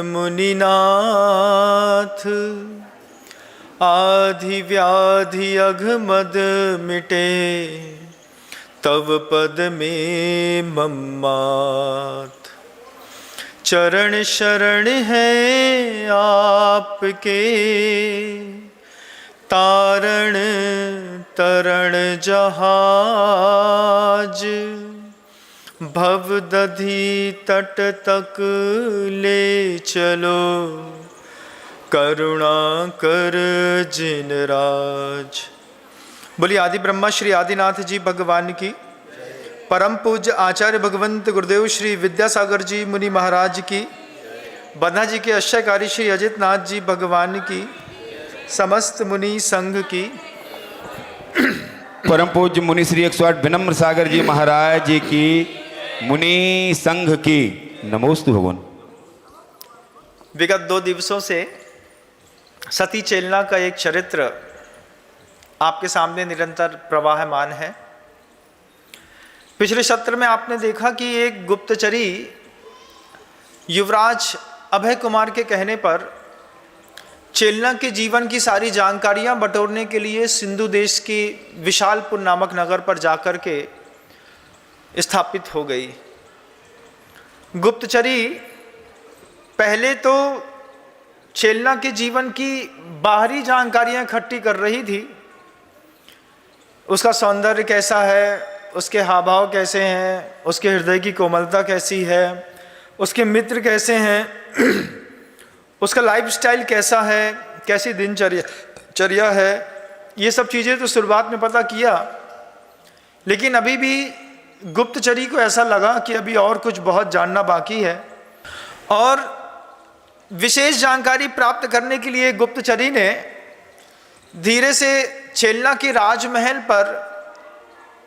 मुनिनाथ आधि व्याधि अघमद मिटे, तव पद में मम्मात। चरण शरण है आपके, तारण तरण जहाज। भव दधि तट तक ले चलो, करुणा कर जिन राज। बोलिए आदि ब्रह्मा श्री आदिनाथ जी भगवान की, परम पूज्य आचार्य भगवंत गुरुदेव श्री विद्यासागर जी मुनि महाराज की, बन्ना जी के अश्यकारी श्री अजित नाथ जी भगवान की, समस्त मुनि संघ की, परम पूज्य मुनि श्री 108 विनम्र सागर जी महाराज जी की, मुनि संघ की नमोस्तु भगवान। विगत 2 दिवसों से सती चेलना का एक चरित्र आपके सामने निरंतर प्रवाहमान है। पिछले सत्र में आपने देखा कि एक गुप्तचरी युवराज अभय कुमार के कहने पर चेलना के जीवन की सारी जानकारियां बटोरने के लिए सिंधु देश की विशालपुर नामक नगर पर जाकर के स्थापित हो गई। गुप्तचरी पहले तो चेलना के जीवन की बाहरी जानकारियां इकट्ठी कर रही थी। उसका सौंदर्य कैसा है, उसके हाव भाव कैसे हैं, उसके हृदय की कोमलता कैसी है, उसके मित्र कैसे हैं, उसका लाइफस्टाइल कैसा है, कैसी दिनचर्या है, ये सब चीज़ें तो शुरुआत में पता किया। लेकिन अभी भी गुप्तचरी को ऐसा लगा कि अभी और कुछ बहुत जानना बाकी है, और विशेष जानकारी प्राप्त करने के लिए गुप्तचरी ने धीरे से चेलना के राजमहल पर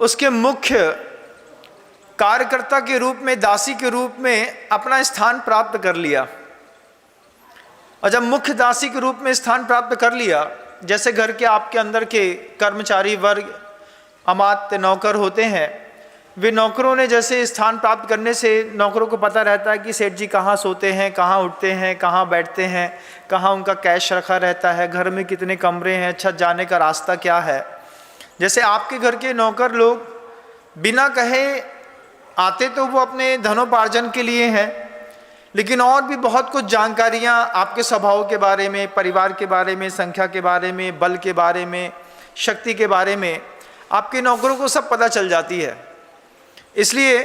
उसके मुख्य कार्यकर्ता के रूप में, दासी के रूप में अपना स्थान प्राप्त कर लिया। और जब मुख्य दासी के रूप में स्थान प्राप्त कर लिया, जैसे घर के आपके अंदर के कर्मचारी वर्ग अमात्य नौकर होते हैं, वे नौकरों ने जैसे स्थान प्राप्त करने से नौकरों को पता रहता है कि सेठ जी कहाँ सोते हैं, कहाँ उठते हैं, कहाँ बैठते हैं, कहाँ उनका कैश रखा रहता है, घर में कितने कमरे हैं, छत जाने का रास्ता क्या है। जैसे आपके घर के नौकर लोग बिना कहे आते तो वो अपने धनोपार्जन के लिए हैं, लेकिन और भी बहुत कुछ जानकारियाँ आपके स्वभाव के बारे में, परिवार के बारे में, संख्या के बारे में, बल के बारे में, शक्ति के बारे में आपके नौकरों को सब पता चल जाती है। इसलिए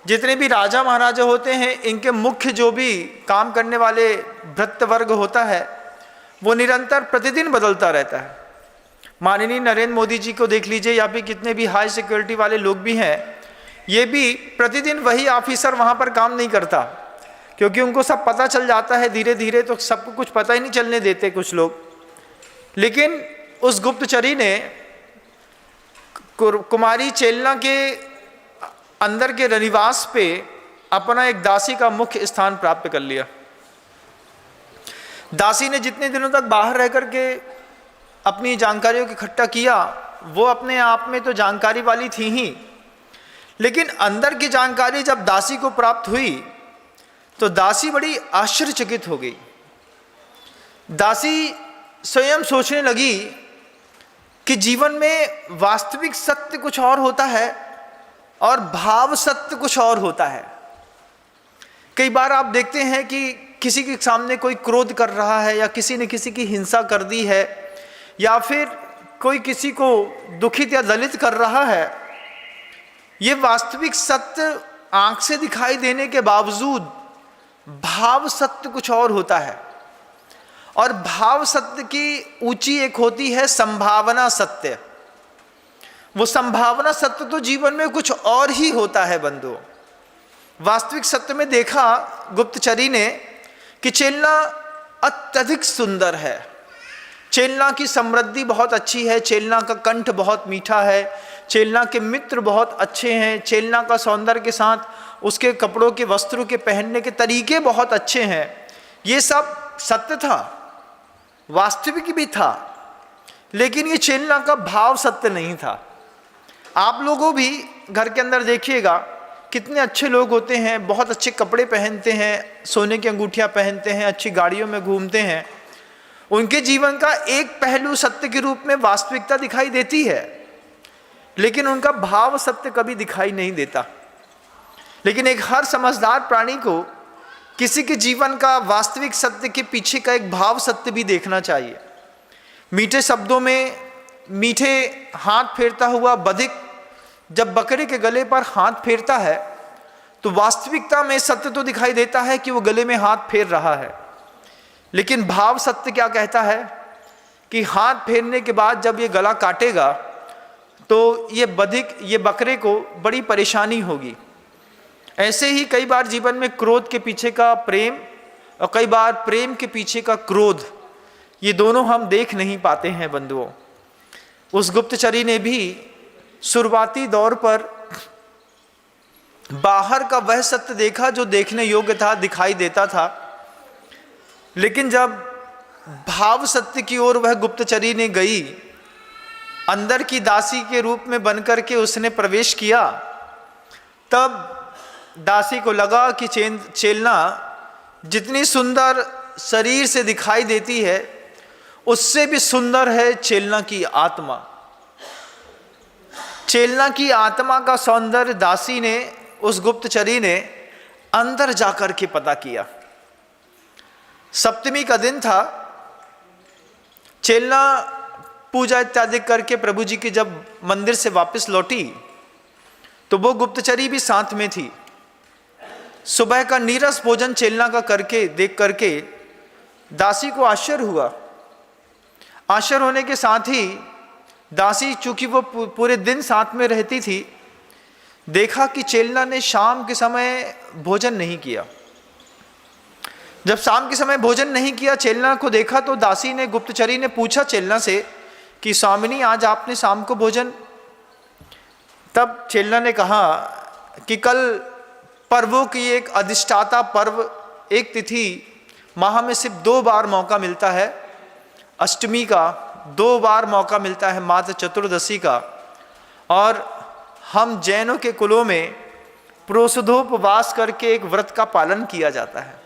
जितने भी राजा महाराजा होते हैं, इनके मुख्य जो भी काम करने वाले भृत्य वर्ग होता है, वो निरंतर प्रतिदिन बदलता रहता है। माननीय नरेंद्र मोदी जी को देख लीजिए, या फिर कितने भी हाई सिक्योरिटी वाले लोग भी हैं, ये भी प्रतिदिन वही ऑफिसर वहाँ पर काम नहीं करता, क्योंकि उनको सब पता चल जाता है धीरे धीरे, तो सबको कुछ पता ही नहीं चलने देते कुछ लोग। लेकिन उस गुप्तचरी ने कुमारी चेलना के अंदर के रनिवास पे अपना एक दासी का मुख्य स्थान प्राप्त कर लिया। दासी ने जितने दिनों तक बाहर रह करके अपनी जानकारियों को इकट्ठा किया, वो अपने आप में तो जानकारी वाली थी ही, लेकिन अंदर की जानकारी जब दासी को प्राप्त हुई तो दासी बड़ी आश्चर्यचकित हो गई। दासी स्वयं सोचने लगी कि जीवन में वास्तविक सत्य कुछ और होता है और भाव सत्य कुछ और होता है। कई बार आप देखते हैं कि किसी के सामने कोई क्रोध कर रहा है, या किसी ने किसी की हिंसा कर दी है, या फिर कोई किसी को दुखित या दलित कर रहा है, ये वास्तविक सत्य आंख से दिखाई देने के बावजूद भाव सत्य कुछ और होता है। और भाव सत्य की ऊंची एक होती है संभावना सत्य। वो संभावना सत्य तो जीवन में कुछ और ही होता है बंधुओं। वास्तविक सत्य में देखा गुप्तचरी ने कि चेलना अत्यधिक सुंदर है, चेलना की समृद्धि बहुत अच्छी है, चेलना का कंठ बहुत मीठा है, चेलना के मित्र बहुत अच्छे हैं, चेलना का सौंदर्य के साथ उसके कपड़ों के, वस्त्रों के पहनने के तरीके बहुत अच्छे हैं। ये सब सत्य था, वास्तविक भी था, लेकिन ये चेलना का भाव सत्य नहीं था। आप लोगों भी घर के अंदर देखिएगा, कितने अच्छे लोग होते हैं, बहुत अच्छे कपड़े पहनते हैं, सोने की अंगूठियां पहनते हैं, अच्छी गाड़ियों में घूमते हैं। उनके जीवन का एक पहलू सत्य के रूप में वास्तविकता दिखाई देती है, लेकिन उनका भाव सत्य कभी दिखाई नहीं देता। लेकिन एक हर समझदार प्राणी को किसी के जीवन का वास्तविक सत्य के पीछे का एक भाव सत्य भी देखना चाहिए। मीठे शब्दों में मीठे हाथ फेरता हुआ बधिक जब बकरे के गले पर हाथ फेरता है तो वास्तविकता में सत्य तो दिखाई देता है कि वो गले में हाथ फेर रहा है, लेकिन भाव सत्य क्या कहता है कि हाथ फेरने के बाद जब ये गला काटेगा तो ये बधिक, ये बकरे को बड़ी परेशानी होगी। ऐसे ही कई बार जीवन में क्रोध के पीछे का प्रेम और कई बार प्रेम के पीछे का क्रोध, ये दोनों हम देख नहीं पाते हैं बंधुओं। उस गुप्तचरी ने भी शुरुआती दौर पर बाहर का वह सत्य देखा जो देखने योग्य था, दिखाई देता था, लेकिन जब भाव सत्य की ओर वह गुप्तचरी ने गई, अंदर की दासी के रूप में बनकर के उसने प्रवेश किया, तब दासी को लगा कि चेलना जितनी सुंदर शरीर से दिखाई देती है उससे भी सुंदर है चेलना की आत्मा। चेलना की आत्मा का सौंदर्य दासी ने, उस गुप्तचरी ने अंदर जाकर के पता किया। सप्तमी का दिन था। चेलना पूजा इत्यादि करके प्रभु जी की जब मंदिर से वापस लौटी तो वो गुप्तचरी भी साथ में थी। सुबह का नीरस भोजन चेलना का करके देख करके दासी को आश्चर्य हुआ। आश्चर्य होने के साथ ही दासी, चूंकि वो पूरे दिन साथ में रहती थी, देखा कि चेलना ने शाम के समय भोजन नहीं किया। जब शाम के समय भोजन नहीं किया, चेलना को देखा तो दासी ने, गुप्तचरी ने पूछा चेलना से कि स्वामिनी, आज आपने शाम को भोजन? तब चेलना ने कहा कि कल पर्वों की एक अधिष्ठाता पर्व, एक तिथि माह में सिर्फ 2 बार मौका मिलता है, अष्टमी का 2 बार मौका मिलता है, मात्र चतुर्दशी का, और हम जैनों के कुलों में प्रोषधोपवास करके एक व्रत का पालन किया जाता है।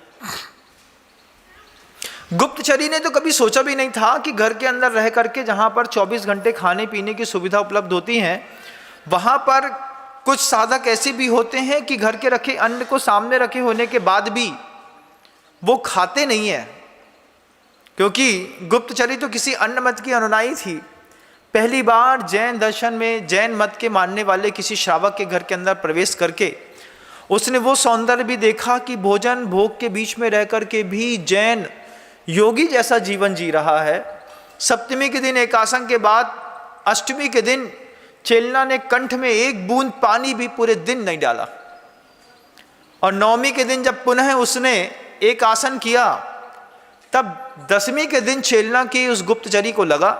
गुप्तचरी ने तो कभी सोचा भी नहीं था कि घर के अंदर रह करके, जहां पर 24 घंटे खाने पीने की सुविधा उपलब्ध होती है, वहां पर कुछ साधक ऐसे भी होते हैं कि घर के रखे अन्न को सामने रखे होने के बाद भी वो खाते नहीं है, क्योंकि गुप्तचरी तो किसी अन्य मत की अनुयायी थी। पहली बार जैन दर्शन में, जैन मत के मानने वाले किसी श्रावक के घर के अंदर प्रवेश करके उसने वो सौंदर्य भी देखा कि भोजन भोग के बीच में रह करके भी जैन योगी जैसा जीवन जी रहा है। सप्तमी के दिन एकासन के बाद अष्टमी के दिन चेलना ने कंठ में एक बूंद पानी भी पूरे दिन नहीं डाला, और नवमी के दिन जब पुनः उसने एक आसन किया, तब दसवीं के दिन चेलना की उस गुप्तचरी को लगा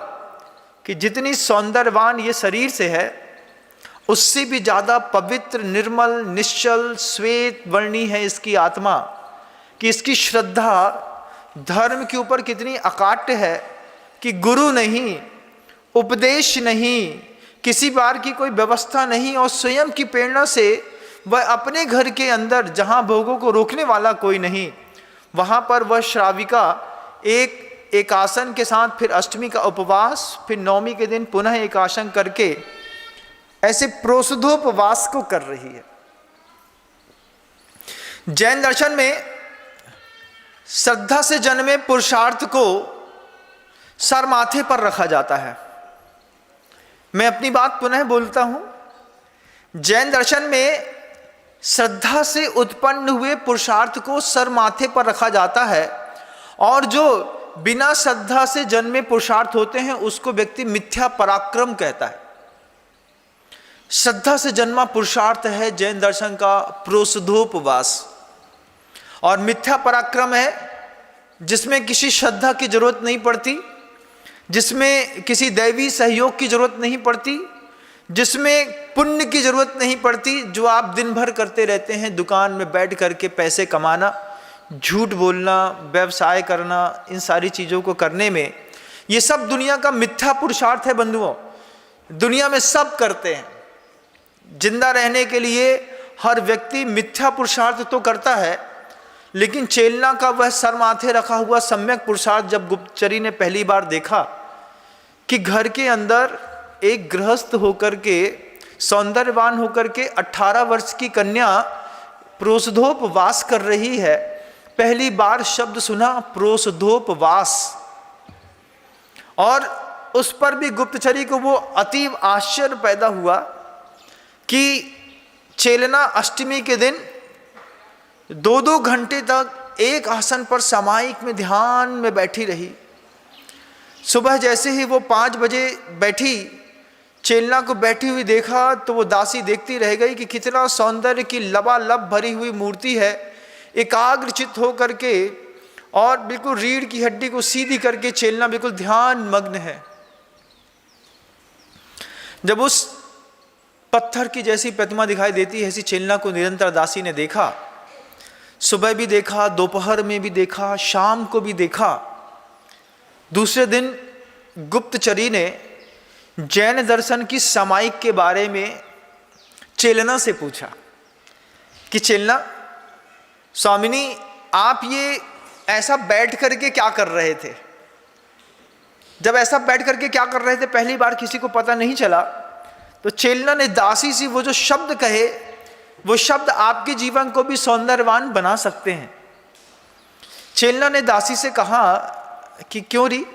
कि जितनी सौंदर्यवान ये शरीर से है, उससे भी ज़्यादा पवित्र, निर्मल, निश्चल, श्वेत वर्णी है इसकी आत्मा, कि इसकी श्रद्धा धर्म के ऊपर कितनी अकाट्य है कि गुरु नहीं, उपदेश नहीं, किसी बार की कोई व्यवस्था नहीं, और स्वयं की प्रेरणा से वह अपने घर के अंदर, जहाँ भोगों को रोकने वाला कोई नहीं, वहाँ पर वह श्राविका एक आसन के साथ फिर अष्टमी का उपवास, फिर नवमी के दिन पुनः एक आसन करके ऐसे प्रोषधोपवास को कर रही है। जैन दर्शन में श्रद्धा से जन्मे पुरुषार्थ को सर माथे पर रखा जाता है। मैं अपनी बात पुनः बोलता हूं, जैन दर्शन में श्रद्धा से उत्पन्न हुए पुरुषार्थ को सर माथे पर रखा जाता है, और जो बिना श्रद्धा से जन्मे पुरुषार्थ होते हैं उसको व्यक्ति मिथ्या पराक्रम कहता है। श्रद्धा से जन्मा पुरुषार्थ है जैन दर्शन का प्रोषधोपवास, और मिथ्या पराक्रम है जिसमें किसी श्रद्धा की जरूरत नहीं पड़ती, जिसमें किसी दैवी सहयोग की जरूरत नहीं पड़ती, जिसमें पुण्य की जरूरत नहीं पड़ती, जो आप दिन भर करते रहते हैं, दुकान में बैठ करके पैसे कमाना, झूठ बोलना, व्यवसाय करना, इन सारी चीज़ों को करने में, ये सब दुनिया का मिथ्या पुरुषार्थ है बंधुओं। दुनिया में सब करते हैं, जिंदा रहने के लिए हर व्यक्ति मिथ्या पुरुषार्थ तो करता है, लेकिन चेलना का वह सर माथे रखा हुआ सम्यक पुरुषार्थ जब गुप्तचरी ने पहली बार देखा कि घर के अंदर एक गृहस्थ होकर के, सौंदर्यवान होकर के 18 वर्ष की कन्या प्रोषधोपवास कर रही है, पहली बार शब्द सुना प्रोषधोपवास, और उस पर भी गुप्तचरी को वो अतीव आश्चर्य पैदा हुआ कि चेलना अष्टमी के दिन 2-2 घंटे तक एक आसन पर सामायिक में ध्यान में बैठी रही। सुबह जैसे ही वो 5 बजे बैठी, चेलना को बैठी हुई देखा तो वो दासी देखती रह गई कि कितना सौंदर्य की लबालब भरी हुई मूर्ति है। एकाग्रचित्त होकर के और बिल्कुल रीढ़ की हड्डी को सीधी करके चेलना बिल्कुल ध्यान मग्न है। जब उस पत्थर की जैसी प्रतिमा दिखाई देती है, ऐसी चेलना को निरंतर दासी ने देखा। सुबह भी देखा, दोपहर में भी देखा, शाम को भी देखा। दूसरे दिन गुप्तचरी ने जैन दर्शन की सामायिक के बारे में चेलना से पूछा कि चेलना, स्वामिनी आप ये ऐसा बैठ करके क्या कर रहे थे? जब ऐसा बैठ करके क्या कर रहे थे पहली बार किसी को पता नहीं चला। तो चेलना ने दासी से वो जो शब्द कहे, वो शब्द आपके जीवन को भी सौंदर्यवान बना सकते हैं। चेलना ने दासी से कहा कि क्यों री,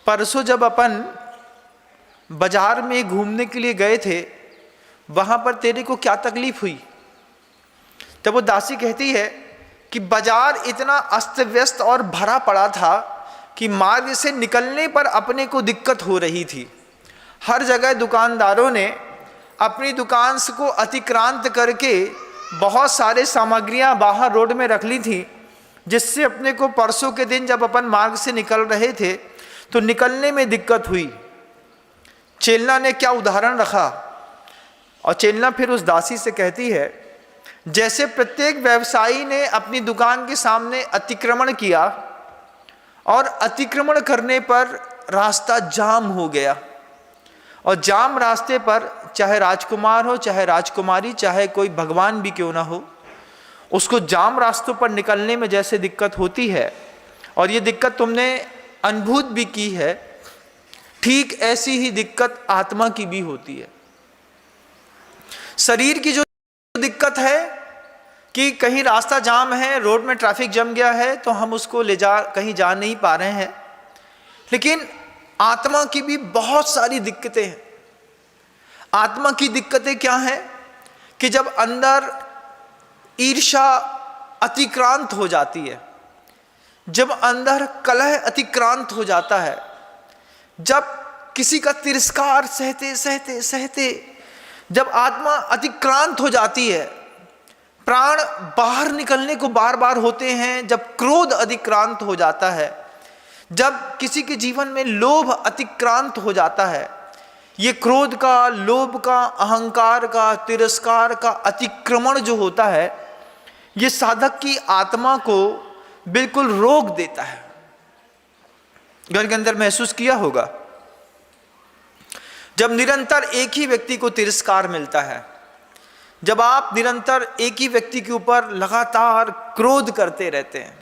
परसों जब अपन बाजार में घूमने के लिए गए थे, वहां पर तेरे को क्या तकलीफ हुई? तब वो दासी कहती है कि बाजार इतना अस्त व्यस्त और भरा पड़ा था कि मार्ग से निकलने पर अपने को दिक्कत हो रही थी। हर जगह दुकानदारों ने अपनी दुकान को अतिक्रांत करके बहुत सारे सामग्रियां बाहर रोड में रख ली थी, जिससे अपने को परसों के दिन जब अपन मार्ग से निकल रहे थे तो निकलने में दिक्कत हुई। चेलना ने क्या उदाहरण रखा, और चेलना फिर उस दासी से कहती है, जैसे प्रत्येक व्यवसायी ने अपनी दुकान के सामने अतिक्रमण किया और अतिक्रमण करने पर रास्ता जाम हो गया, और जाम रास्ते पर चाहे राजकुमार हो, चाहे राजकुमारी, चाहे कोई भगवान भी क्यों ना हो, उसको जाम रास्तों पर निकलने में जैसे दिक्कत होती है, और ये दिक्कत तुमने अनुभूत भी की है, ठीक ऐसी ही दिक्कत आत्मा की भी होती है। शरीर की जो दिक्कत है कि कहीं रास्ता जाम है, रोड में ट्रैफिक जम गया है, तो हम उसको ले जा कहीं जा नहीं पा रहे हैं, लेकिन आत्मा की भी बहुत सारी दिक्कतें हैं। आत्मा की दिक्कतें क्या हैं कि जब अंदर ईर्ष्या अतिक्रांत हो जाती है, जब अंदर कलह अतिक्रांत हो जाता है, जब किसी का तिरस्कार सहते सहते सहते जब आत्मा अतिक्रांत हो जाती है, प्राण बाहर निकलने को बार बार होते हैं, जब क्रोध अतिक्रांत हो जाता है, जब किसी के जीवन में लोभ अतिक्रांत हो जाता है, ये क्रोध का, लोभ का, अहंकार का, तिरस्कार का अतिक्रमण जो होता है, ये साधक की आत्मा को बिल्कुल रोक देता है। घर के अंदर महसूस किया होगा, जब निरंतर एक ही व्यक्ति को तिरस्कार मिलता है, जब आप निरंतर एक ही व्यक्ति के ऊपर लगातार क्रोध करते रहते हैं,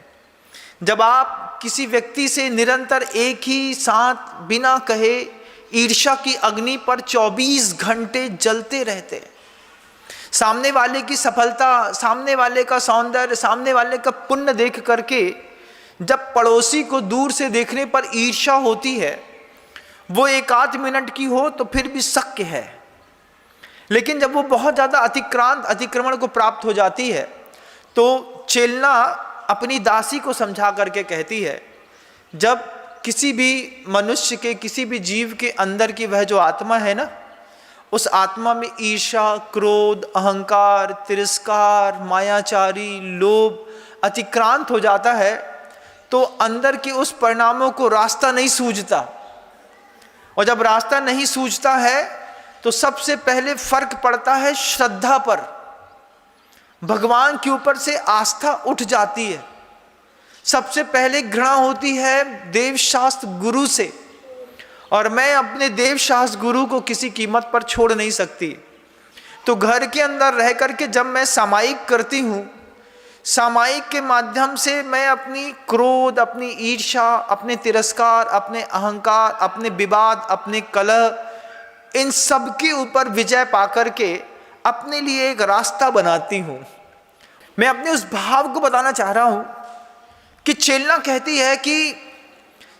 जब आप किसी व्यक्ति से निरंतर एक ही साथ बिना कहे ईर्ष्या की अग्नि पर 24 घंटे जलते रहते हैं, सामने वाले की सफलता, सामने वाले का सौंदर्य, सामने वाले का पुण्य देख करके जब पड़ोसी को दूर से देखने पर ईर्ष्या होती है, वो 1-8 मिनट की हो तो फिर भी शक्य है, लेकिन जब वो बहुत ज़्यादा अतिक्रमण को प्राप्त हो जाती है, तो चेलना अपनी दासी को समझा करके कहती है, जब किसी भी मनुष्य के, किसी भी जीव के अंदर की वह जो आत्मा है ना, उस आत्मा में ईर्ष्या, क्रोध, अहंकार, तिरस्कार, मायाचारी, लोभ अतिक्रांत हो जाता है, तो अंदर के उस परिणामों को रास्ता नहीं सूझता, और जब रास्ता नहीं सूझता है तो सबसे पहले फर्क पड़ता है श्रद्धा पर। भगवान के ऊपर से आस्था उठ जाती है। सबसे पहले घृणा होती है देवशास्त्र गुरु से, और मैं अपने देवशास्त्र गुरु को किसी कीमत पर छोड़ नहीं सकती। तो घर के अंदर रह करके जब मैं सामायिक करती हूँ, सामायिक के माध्यम से मैं अपनी क्रोध, अपनी ईर्ष्या, अपने तिरस्कार, अपने अहंकार, अपने विवाद, अपने कलह, इन सब के ऊपर विजय पाकर के अपने लिए एक रास्ता बनाती हूँ। मैं अपने उस भाव को बताना चाह रहा हूँ कि चेतना कहती है कि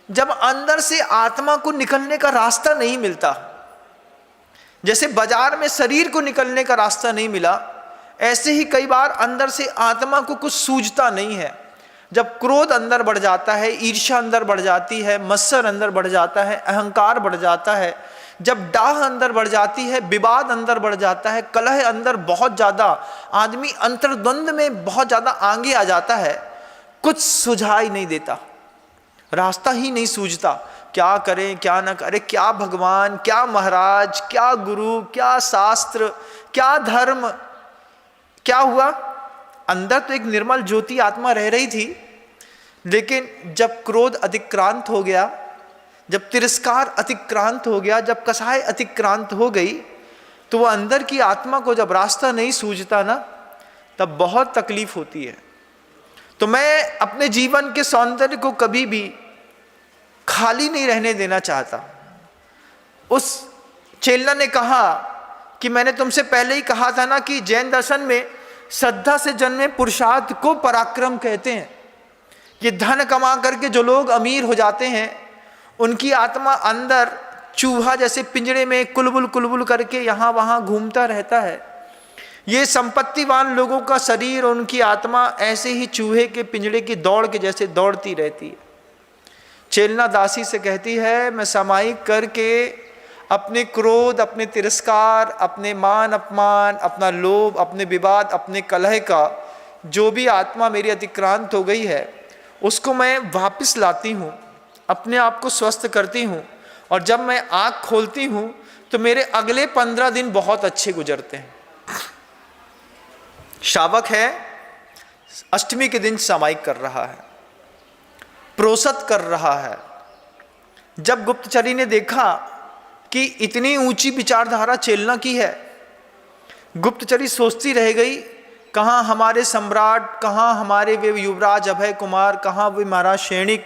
जब अंदर से आत्मा को निकलने का रास्ता नहीं मिलता, जैसे बाजार में शरीर को निकलने का रास्ता नहीं मिला, ऐसे ही कई बार अंदर से आत्मा को कुछ सूझता नहीं है। जब क्रोध अंदर बढ़ जाता है, ईर्ष्या अंदर बढ़ जाती है, मत्सर अंदर बढ़ जाता है, अहंकार बढ़ जाता है, जब डाह अंदर बढ़ जाती है, विवाद अंदर बढ़ जाता है, कलह अंदर बहुत ज़्यादा, आदमी अंतर्द्वंद में बहुत ज़्यादा आगे आ जाता है, कुछ सुझाई नहीं देता, रास्ता ही नहीं सूझता, क्या करें क्या ना करें, क्या भगवान, क्या महाराज, क्या गुरु, क्या शास्त्र, क्या धर्म। क्या हुआ? अंदर तो एक निर्मल ज्योति आत्मा रह रही थी, लेकिन जब क्रोध अतिक्रांत हो गया, जब तिरस्कार अतिक्रांत हो गया, जब कसाय अतिक्रांत हो गई, तो वह अंदर की आत्मा को जब रास्ता नहीं सूझता ना, तब बहुत तकलीफ होती है। तो मैं अपने जीवन के सौंदर्य को कभी भी खाली नहीं रहने देना चाहता। उस चेला ने कहा कि मैंने तुमसे पहले ही कहा था ना कि जैन दर्शन में श्रद्धा से जन्मे पुरुषार्थ को पराक्रम कहते हैं। ये धन कमा करके जो लोग अमीर हो जाते हैं, उनकी आत्मा अंदर चूहा जैसे पिंजरे में कुलबुल कुलबुल करके यहाँ वहाँ घूमता रहता है। ये संपत्तिवान लोगों का शरीर और उनकी आत्मा ऐसे ही चूहे के पिंजरे की दौड़ के जैसे दौड़ती रहती है। चेलना दासी से कहती है, मैं सामायिक करके अपने क्रोध, अपने तिरस्कार, अपने मान अपमान, अपना लोभ, अपने विवाद, अपने कलह का जो भी आत्मा मेरी अतिक्रांत हो गई है, उसको मैं वापस लाती हूँ, अपने आप को स्वस्थ करती हूँ, और जब मैं आँख खोलती हूँ तो मेरे अगले 15 दिन बहुत अच्छे गुजरते हैं। शावक है, अष्टमी के दिन सामायिक कर रहा है, प्रोसत कर रहा है। जब गुप्तचरी ने देखा कि इतनी ऊंची विचारधारा चेलना की है, गुप्तचरी सोचती रह गई, कहाँ हमारे सम्राट, कहाँ हमारे वे युवराज अभय कुमार, कहाँ वे महाराज सैनिक,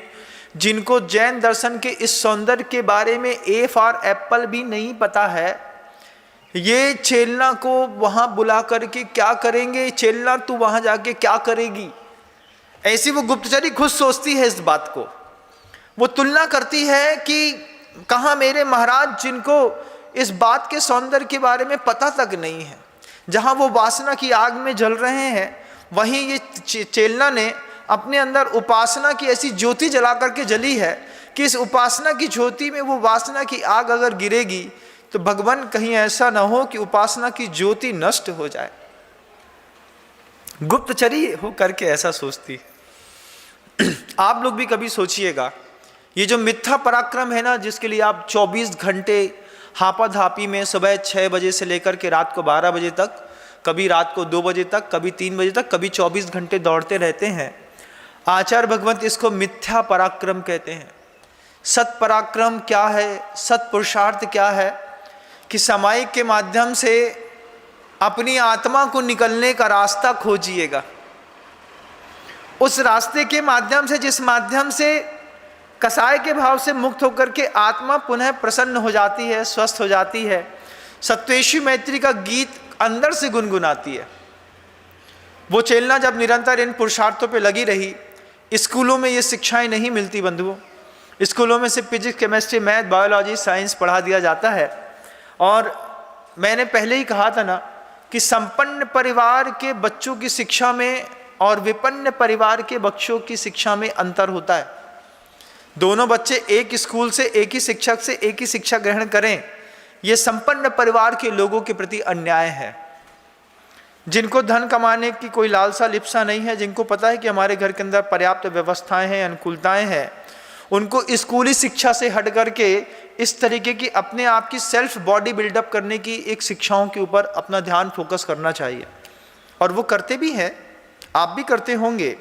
जिनको जैन दर्शन के इस सौंदर्य के बारे में ए फॉर एप्पल भी नहीं पता है, ये चेलना को वहाँ बुला करके क्या करेंगे, चेलना तू वहाँ जाके क्या करेगी। ऐसी वो गुप्तचरी खुद सोचती है इस बात को। वो तुलना करती है कि कहाँ मेरे महाराज, जिनको इस बात के सौंदर्य के बारे में पता तक नहीं है, जहाँ वो वासना की आग में जल रहे हैं, वहीं ये चेलना ने अपने अंदर उपासना की ऐसी ज्योति जला करके जली है कि इस उपासना की ज्योति में वो वासना की आग अगर गिरेगी तो भगवान कहीं ऐसा ना हो कि उपासना की ज्योति नष्ट हो जाए। गुप्तचरी हो करके ऐसा सोचती। आप लोग भी कभी सोचिएगा, ये जो मिथ्या पराक्रम है ना, जिसके लिए आप 24 घंटे हापाधापी में सुबह 6 बजे से लेकर के रात को 12 बजे तक, कभी रात को 2 बजे तक, कभी 3 बजे तक, कभी 24 घंटे दौड़ते रहते हैं, आचार्य भगवंत इसको मिथ्या पराक्रम कहते हैं। सत पराक्रम क्या है, सत पुरुषार्थ क्या है कि सामायिक के माध्यम से अपनी आत्मा को निकलने का रास्ता खोजिएगा। उस रास्ते के माध्यम से, जिस माध्यम से कसाय के भाव से मुक्त होकर के आत्मा पुनः प्रसन्न हो जाती है, स्वस्थ हो जाती है, सत्वेशी मैत्री का गीत अंदर से गुनगुनाती है। वो चेलना जब निरंतर इन पुरुषार्थों पे लगी रही, स्कूलों में ये शिक्षाएं नहीं मिलती बंधुओं। स्कूलों में सिर्फ physics, chemistry, math, biology, science पढ़ा दिया जाता है। और मैंने पहले ही कहा था ना कि संपन्न परिवार के बच्चों की शिक्षा में और विपन्न परिवार के बच्चों की शिक्षा में अंतर होता है। दोनों बच्चे एक स्कूल से, एक ही शिक्षक से एक ही शिक्षा ग्रहण करें, ये संपन्न परिवार के लोगों के प्रति अन्याय है। जिनको धन कमाने की कोई लालसा लिप्सा नहीं है, जिनको पता है कि हमारे घर के अंदर पर्याप्त व्यवस्थाएं हैं, अनुकूलताएं हैं, उनको स्कूली शिक्षा से हट करके इस तरीके की अपने आप की सेल्फ बॉडी बिल्डअप करने की एक शिक्षाओं के ऊपर अपना ध्यान फोकस करना चाहिए। और वो करते भी हैं, आप भी करते होंगे।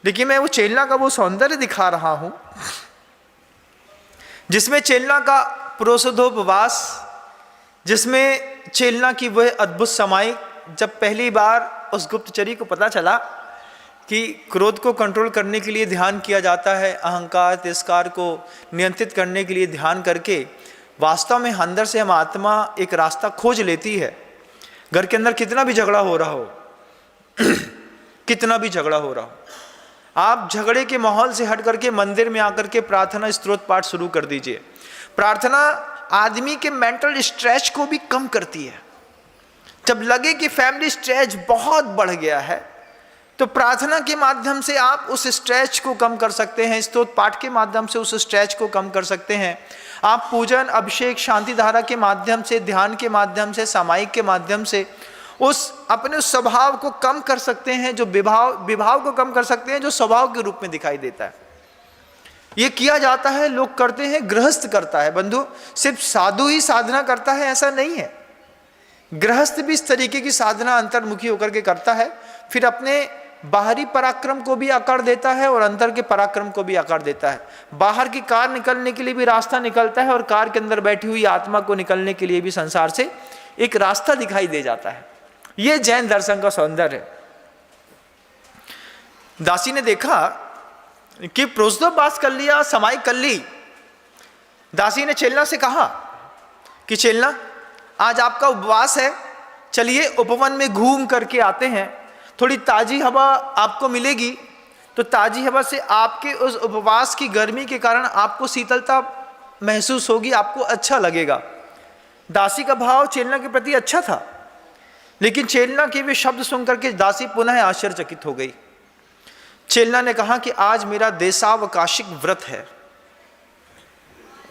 लेकिन मैं वो चेलना का वो सौंदर्य दिखा रहा हूँ जिसमें चेलना का प्रोसोधोपवास, जिसमें चेलना की वह अद्भुत समाई, जब पहली बार उस गुप्तचरी को पता चला कि क्रोध को कंट्रोल करने के लिए ध्यान किया जाता है, अहंकार तिरस्कार को नियंत्रित करने के लिए ध्यान करके वास्तव में अंदर से हम आत्मा एक रास्ता खोज लेती है। घर के अंदर कितना भी झगड़ा हो रहा हो कितना भी झगड़ा हो रहा हो, आप झगड़े के माहौल से हट करके मंदिर में आकर के प्रार्थना स्तोत्र पाठ शुरू कर दीजिए। प्रार्थना आदमी के मेंटल स्ट्रेस को भी कम करती है। जब लगे कि फैमिली स्ट्रेस बहुत बढ़ गया है तो प्रार्थना के माध्यम से आप उस स्ट्रेस को कम कर सकते हैं, स्तोत्र पाठ के माध्यम से उस स्ट्रेस को कम कर सकते हैं। आप पूजन अभिषेक शांति धारा के माध्यम से, ध्यान के माध्यम से, सामायिक के माध्यम से अपने उस स्वभाव को कम कर सकते हैं, जो विभाव को कम कर सकते हैं जो स्वभाव के रूप में दिखाई देता है। ये किया जाता है, लोग करते हैं, गृहस्थ करता है। बंधु, सिर्फ साधु ही साधना करता है ऐसा नहीं है, गृहस्थ भी इस तरीके की साधना अंतर्मुखी होकर के करता है, फिर अपने बाहरी पराक्रम को भी आकार देता है और अंदर के पराक्रम को भी आकार देता है। बाहर की कार निकलने के लिए भी रास्ता निकलता है और कार के अंदर बैठी हुई आत्मा को निकलने के लिए भी संसार से एक रास्ता दिखाई दे जाता है। यह जैन दर्शन का सौंदर्य है। दासी ने देखा कि प्रोषदोपास कर लिया, समाई कर ली। दासी ने चेलना से कहा कि चेलना, आज आपका उपवास है, चलिए उपवन में घूम करके आते हैं, थोड़ी ताजी हवा आपको मिलेगी, तो ताजी हवा से आपके उस उपवास की गर्मी के कारण आपको शीतलता महसूस होगी, आपको अच्छा लगेगा। दासी का भाव चेलना के प्रति अच्छा था, लेकिन चेलना के वे शब्द सुनकर के दासी पुनः आश्चर्यचकित हो गई। चेलना ने कहा कि आज मेरा देशावकाशिक व्रत है।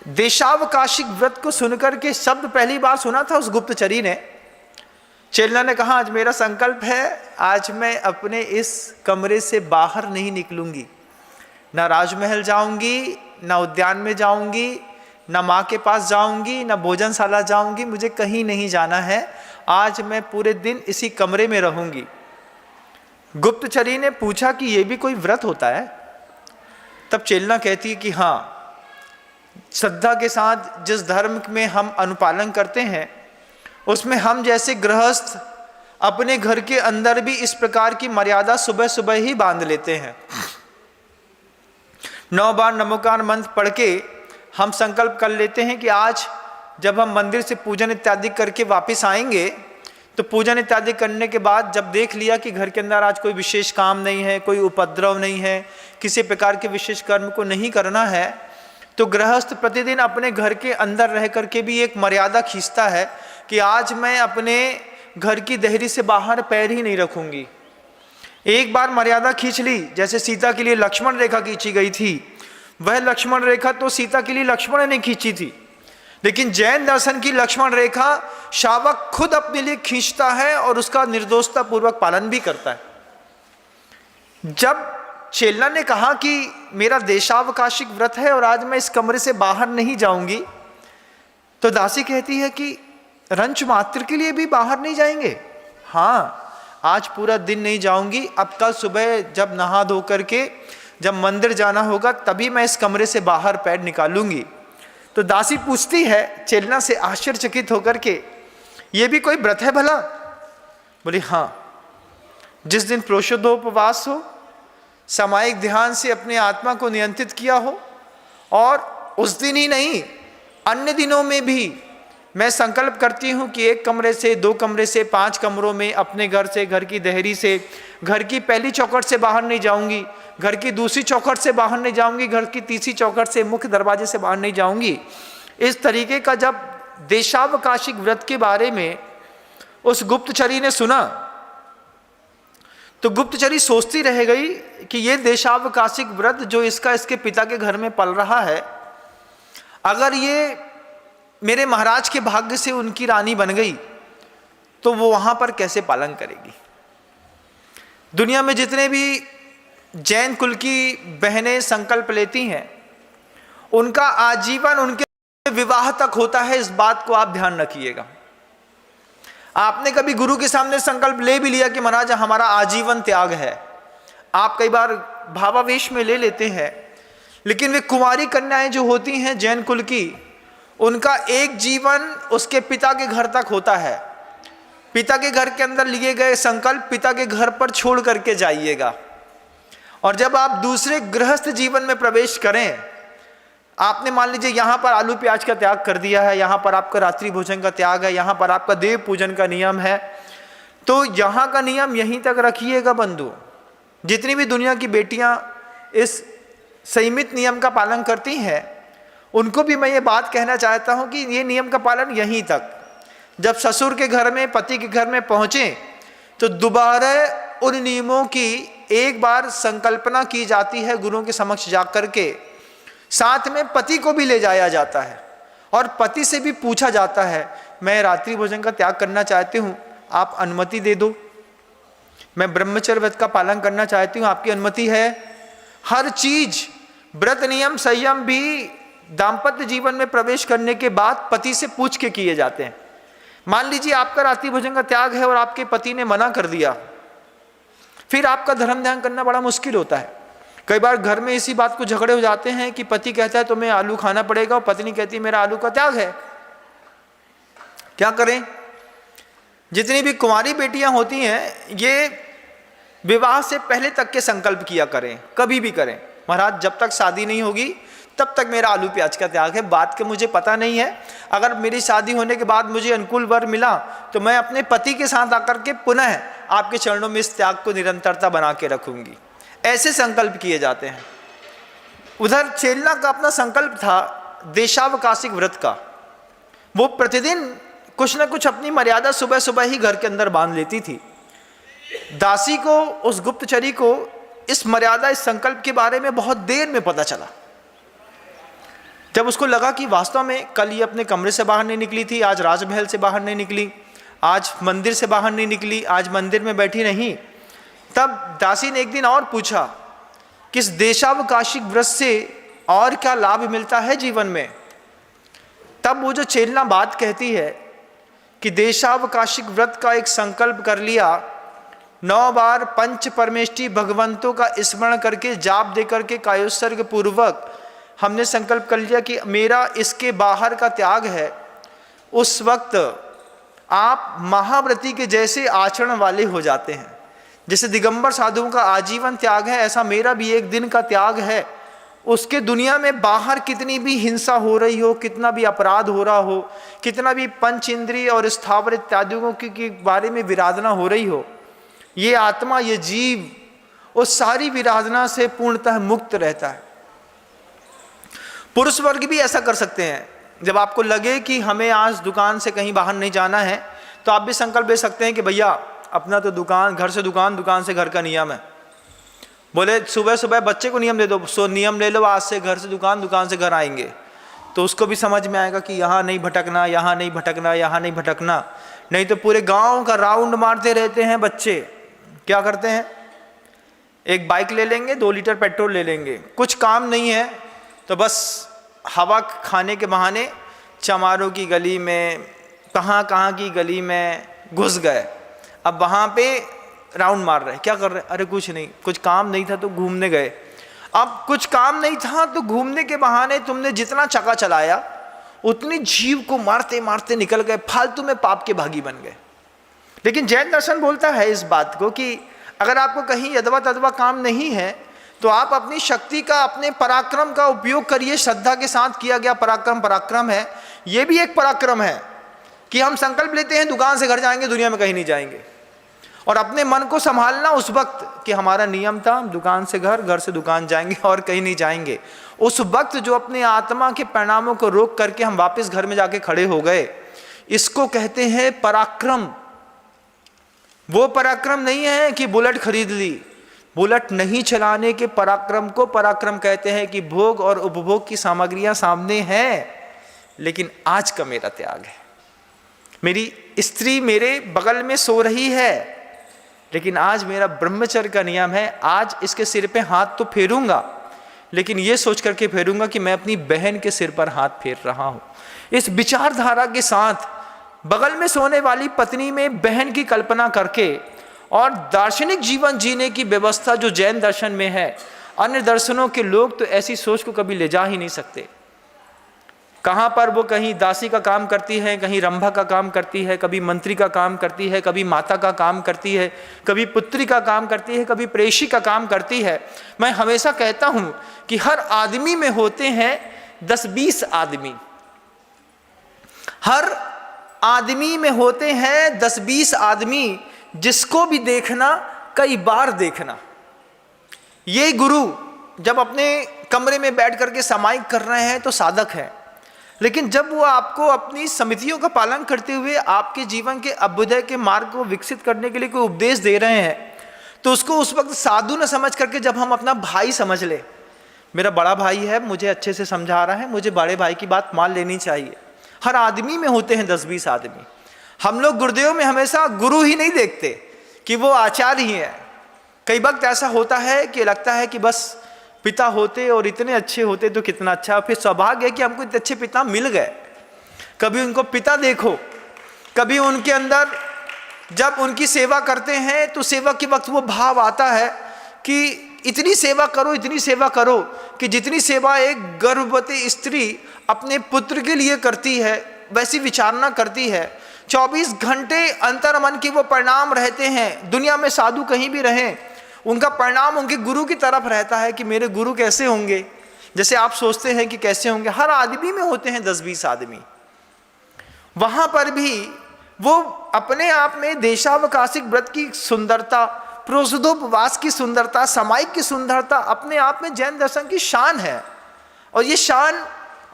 देशावकाशिक व्रत को सुनकर के शब्द पहली बार सुना था उस गुप्तचरी ने। चेलना ने कहा, आज मेरा संकल्प है, आज मैं अपने इस कमरे से बाहर नहीं निकलूंगी, ना राजमहल जाऊंगी, ना उद्यान में जाऊंगी, ना माँ के पास जाऊंगी, ना भोजनशाला जाऊंगी, मुझे कहीं नहीं जाना है, आज मैं पूरे दिन इसी कमरे में रहूंगी। गुप्तचरी ने पूछा कि यह भी कोई व्रत होता है? तब चेलना कहती है कि हाँ, श्रद्धा के साथ जिस धर्म में हम अनुपालन करते हैं उसमें हम जैसे गृहस्थ अपने घर के अंदर भी इस प्रकार की मर्यादा सुबह सुबह ही बांध लेते हैं। 9 बार नमोकार मंत्र पढ़ के हम संकल्प कर लेते हैं कि आज जब हम मंदिर से पूजन इत्यादि करके वापस आएंगे तो पूजन इत्यादि करने के बाद जब देख लिया कि घर के अंदर आज कोई विशेष काम नहीं है, कोई उपद्रव नहीं है, किसी प्रकार के विशेष कर्म को नहीं करना है, तो गृहस्थ प्रतिदिन अपने घर के अंदर रह करके भी एक मर्यादा खींचता है कि आज मैं अपने घर की देहरी से बाहर पैर ही नहीं रखूंगी। एक बार मर्यादा खींच ली, जैसे सीता के लिए लक्ष्मण रेखा खींची गई थी, वह लक्ष्मण रेखा तो सीता के लिए लक्ष्मण ने खींची थी, लेकिन जैन दर्शन की लक्ष्मण रेखा शावक खुद अपने लिए खींचता है और उसका निर्दोषता पूर्वक पालन भी करता है। जब चेलना ने कहा कि मेरा देशावकाशिक व्रत है और आज मैं इस कमरे से बाहर नहीं जाऊंगी, तो दासी कहती है कि रंच मात्र के लिए भी बाहर नहीं जाएंगे? हाँ, आज पूरा दिन नहीं जाऊंगी, अब कल सुबह जब नहा धो करके जब मंदिर जाना होगा तभी मैं इस कमरे से बाहर पैर निकालूंगी। तो दासी पूछती है चेलना से आश्चर्यचकित होकर के, ये भी कोई व्रत है भला? बोली हाँ, जिस दिन प्रोषदोपवास हो, सामायिक ध्यान से अपने आत्मा को नियंत्रित किया हो, और उस दिन ही नहीं अन्य दिनों में भी मैं संकल्प करती हूँ कि 1 कमरे से 2 कमरे से 5 कमरों में अपने घर से, घर की देहरी से, घर की पहली चौखट से बाहर नहीं जाऊंगी, घर की दूसरी चौखट से बाहर नहीं जाऊंगी, घर की तीसरी चौखट से मुख्य दरवाजे से बाहर नहीं जाऊंगी। इस तरीके का जब देशावकाशिक व्रत के बारे में उस गुप्तचरी ने सुना तो गुप्तचरी सोचती रह गई कि ये देशावकाशिक व्रत जो इसके पिता के घर में पल रहा है, अगर ये मेरे महाराज के भाग्य से उनकी रानी बन गई तो वो वहां पर कैसे पालन करेगी। दुनिया में जितने भी जैन कुल की बहनें संकल्प लेती हैं उनका आजीवन उनके विवाह तक होता है, इस बात को आप ध्यान रखिएगा। आपने कभी गुरु के सामने संकल्प ले भी लिया कि महाराज हमारा आजीवन त्याग है, आप कई बार भावावेश में ले लेते हैं, लेकिन वे कुंवारी कन्याएं जो होती हैं जैन कुल की, उनका एक जीवन उसके पिता के घर तक होता है, पिता के घर के अंदर लिए गए संकल्प पिता के घर पर छोड़ करके जाइएगा। और जब आप दूसरे गृहस्थ जीवन में प्रवेश करें, आपने मान लीजिए यहाँ पर आलू प्याज का त्याग कर दिया है, यहाँ पर आपका रात्रि भोजन का त्याग है, यहाँ पर आपका देव पूजन का नियम है, तो यहाँ का नियम यहीं तक रखिएगा बंधु। जितनी भी दुनिया की बेटियाँ इस संयमित नियम का पालन करती हैं, उनको भी मैं ये बात कहना चाहता हूँ कि ये नियम का पालन यहीं तक। जब ससुर के घर में, पति के घर में पहुँचे तो दोबारा उन नियमों की एक बार संकल्पना की जाती है गुरुओं के समक्ष जा करके। साथ में पति को भी ले जाया जाता है और पति से भी पूछा जाता है, मैं रात्रि भोजन का त्याग करना चाहती हूँ, आप अनुमति दे दो। मैं ब्रह्मचर्य व्रत का पालन करना चाहती हूँ, आपकी अनुमति है। हर चीज, व्रत नियम संयम भी दाम्पत्य जीवन में प्रवेश करने के बाद पति से पूछ के किए जाते हैं। मान लीजिए आपका रात्रि भोजन का त्याग है और आपके पति ने मना कर दिया, फिर आपका धर्म ध्यान करना बड़ा मुश्किल होता है। कई बार घर में इसी बात को झगड़े हो जाते हैं कि पति कहता है तुम्हें आलू खाना पड़ेगा और पत्नी कहती है मेरा आलू का त्याग है। क्या करें? जितनी भी कुंवारी बेटियां होती हैं ये विवाह से पहले तक के संकल्प किया करें, कभी भी करें, महाराज जब तक शादी नहीं होगी तब तक मेरा आलू प्याज का त्याग है। बात के मुझे पता नहीं है, अगर मेरी शादी होने के बाद मुझे अनुकूल वर मिला तो मैं अपने पति के साथ आकर के पुनः आपके चरणों में इस त्याग को निरंतरता बना के रखूंगी। ऐसे संकल्प किए जाते हैं। उधर चेलना का अपना संकल्प था देशावकाशिक व्रत का। वो प्रतिदिन कुछ न कुछ अपनी मर्यादा सुबह सुबह ही घर के अंदर बांध लेती थी। दासी को, उस गुप्तचरी को इस मर्यादा, इस संकल्प के बारे में बहुत देर में पता चला। जब उसको लगा कि वास्तव में कल ये अपने कमरे से बाहर नहीं निकली थी, आज राजमहल से बाहर नहीं निकली, आज मंदिर से बाहर नहीं निकली, आज मंदिर में बैठी नहीं, तब दासी ने एक दिन और पूछा कि इस देशावकाशिक व्रत से और क्या लाभ मिलता है जीवन में। तब वो जो चेलना बात कहती है कि देशावकाशिक व्रत का एक संकल्प कर लिया, 9 बार पंच परमेष्टि भगवंतों का स्मरण करके जाप दे करके कायोत्सर्ग पूर्वक हमने संकल्प कर लिया कि मेरा इसके बाहर का त्याग है। उस वक्त आप महाव्रती के जैसे आचरण वाले हो जाते हैं। जैसे दिगंबर साधुओं का आजीवन त्याग है, ऐसा मेरा भी एक दिन का त्याग है। उसके दुनिया में बाहर कितनी भी हिंसा हो रही हो, कितना भी अपराध हो रहा हो, कितना भी पंच इंद्रिय और स्थावर इत्यादियों के बारे में विराधना हो रही हो, ये आत्मा, ये जीव उस सारी विराधना से पूर्णतः मुक्त रहता है। पुरुष वर्ग भी ऐसा कर सकते हैं। जब आपको लगे कि हमें आज दुकान से कहीं बाहर नहीं जाना है तो आप भी संकल्प ले सकते हैं कि भैया अपना तो दुकान, घर से दुकान, दुकान से घर का नियम है। बोले सुबह सुबह बच्चे को नियम दे दो, सो नियम ले लो, आज से घर से दुकान, दुकान से घर आएंगे, तो उसको भी समझ में आएगा कि यहाँ नहीं भटकना, यहाँ नहीं भटकना, यहाँ नहीं भटकना। नहीं तो पूरे गांव का राउंड मारते रहते हैं बच्चे। क्या करते हैं? एक बाइक ले लेंगे, 2 लीटर पेट्रोल ले लेंगे, कुछ काम नहीं है तो बस हवा खाने के बहाने चमारों की गली में, कहाँ की गली में घुस गए। अब वहाँ पे राउंड मार रहे हैं। क्या कर रहे हैं? अरे कुछ नहीं, कुछ काम नहीं था तो घूमने गए। अब कुछ काम नहीं था तो घूमने के बहाने तुमने जितना चक्का चलाया उतनी जीव को मारते मारते निकल गए, फालतू में पाप के भागी बन गए। लेकिन जैन दर्शन बोलता है इस बात को कि अगर आपको कहीं यदवा तदवा काम नहीं है तो आप अपनी शक्ति का, अपने पराक्रम का उपयोग करिए। श्रद्धा के साथ किया गया पराक्रम है। ये भी एक पराक्रम है कि हम संकल्प लेते हैं दुकान से घर जाएंगे, दुनिया में कहीं नहीं जाएंगे, और अपने मन को संभालना उस वक्त कि हमारा नियम था दुकान से घर, घर से दुकान जाएंगे और कहीं नहीं जाएंगे। उस वक्त जो अपने आत्मा के परिणामों को रोक करके हम वापस घर में जाके खड़े हो गए, इसको कहते हैं पराक्रम। वो पराक्रम नहीं है कि बुलेट खरीद ली, बुलेट नहीं चलाने के पराक्रम को पराक्रम कहते हैं कि भोग और उपभोग की सामग्रियां सामने हैं, लेकिन आज का मेरा त्याग है। मेरी स्त्री मेरे बगल में सो रही है, लेकिन आज मेरा ब्रह्मचर्य का नियम है। आज इसके सिर पे हाथ तो फेरूंगा, लेकिन ये सोच करके फेरूंगा कि मैं अपनी बहन के सिर पर हाथ फेर रहा हूं। इस विचारधारा के साथ बगल में सोने वाली पत्नी में बहन की कल्पना करके और दार्शनिक जीवन जीने की व्यवस्था जो जैन दर्शन में है, अन्य दर्शनों के लोग तो ऐसी सोच को कभी ले जा ही नहीं सकते। कहाँ पर वो कहीं दासी का काम करती है, कहीं रंभा का काम करती है, कभी मंत्री का काम करती है, कभी माता का काम करती है, कभी पुत्री का काम करती है, कभी प्रेषी का काम करती है। मैं हमेशा कहता हूँ कि हर आदमी में होते हैं 10-20 आदमी, हर आदमी में होते हैं 10-20 आदमी, जिसको भी देखना कई बार देखना। ये गुरु जब अपने कमरे में बैठ करके सामायिक कर रहे हैं तो साधक है, लेकिन जब वो आपको अपनी समितियों का पालन करते हुए आपके जीवन के अभ्युदय के मार्ग को विकसित करने के लिए कोई उपदेश दे रहे हैं, तो उसको उस वक्त साधु न समझ करके जब हम अपना भाई समझ ले, मेरा बड़ा भाई है, मुझे अच्छे से समझा रहा है, मुझे बड़े भाई की बात मान लेनी चाहिए। हर आदमी में होते हैं 10-20 आदमी। हम लोग गुरुदेव में हमेशा गुरु ही नहीं देखते कि वो आचार्य ही है। कई वक्त ऐसा होता है कि लगता है कि बस पिता होते और इतने अच्छे होते तो कितना अच्छा। फिर सौभाग्य है कि हमको इतने अच्छे पिता मिल गए। कभी उनको पिता देखो, कभी उनके अंदर जब उनकी सेवा करते हैं तो सेवा के वक्त वो भाव आता है कि इतनी सेवा करो, इतनी सेवा करो कि जितनी सेवा एक गर्भवती स्त्री अपने पुत्र के लिए करती है वैसी विचारना करती है। 24 घंटे अंतर्मन के वो परिणाम रहते हैं। दुनिया में साधु कहीं भी रहें, उनका परिणाम उनके गुरु की तरफ रहता है कि मेरे गुरु कैसे होंगे, जैसे आप सोचते हैं कि कैसे होंगे। हर आदमी में होते हैं 10-20 आदमी। वहां पर भी वो अपने आप में देशावकाशिक व्रत की सुंदरता, प्रोषदोपवास की सुंदरता, सामायिक की सुंदरता अपने आप में जैन दर्शन की शान है। और ये शान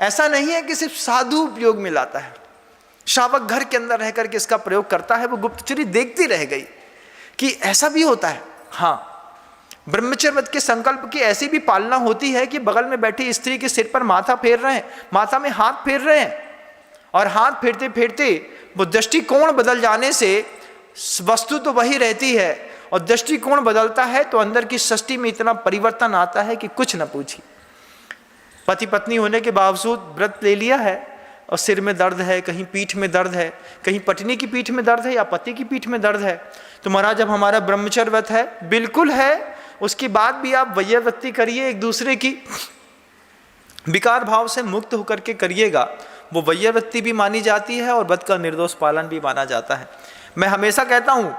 ऐसा नहीं है कि सिर्फ साधु उपयोग में लाता है। श्रावक घर के अंदर रह करके इसका प्रयोग करता है। वो गुप्तचरी देखती रह गई कि ऐसा भी होता है। हाँ, ब्रह्मचर्य व्रत के संकल्प की ऐसी भी पालना होती है कि बगल में बैठी स्त्री के सिर पर माथा फेर रहे हैं, माथा में हाथ फेर रहे हैं, और हाथ फेरते फेरते वो दृष्टिकोण बदल जाने से वस्तु तो वही रहती है, और दृष्टिकोण बदलता है तो अंदर की सृष्टि में इतना परिवर्तन आता है कि कुछ न पूछिए। पति पत्नी होने के बावजूद व्रत ले लिया है और सिर में दर्द है, कहीं पीठ में दर्द है, कहीं पत्नी की पीठ में दर्द है या पति की पीठ में दर्द है। तो महाराज जब हमारा ब्रह्मचर्य व्रत है, बिल्कुल है, उसके बाद भी आप वैयवृत्ति करिए, एक दूसरे की विकार भाव से मुक्त होकर के करिएगा। वो वैयवृत्ति भी मानी जाती है और व्रत का निर्दोष पालन भी माना जाता है। मैं हमेशा कहता हूँ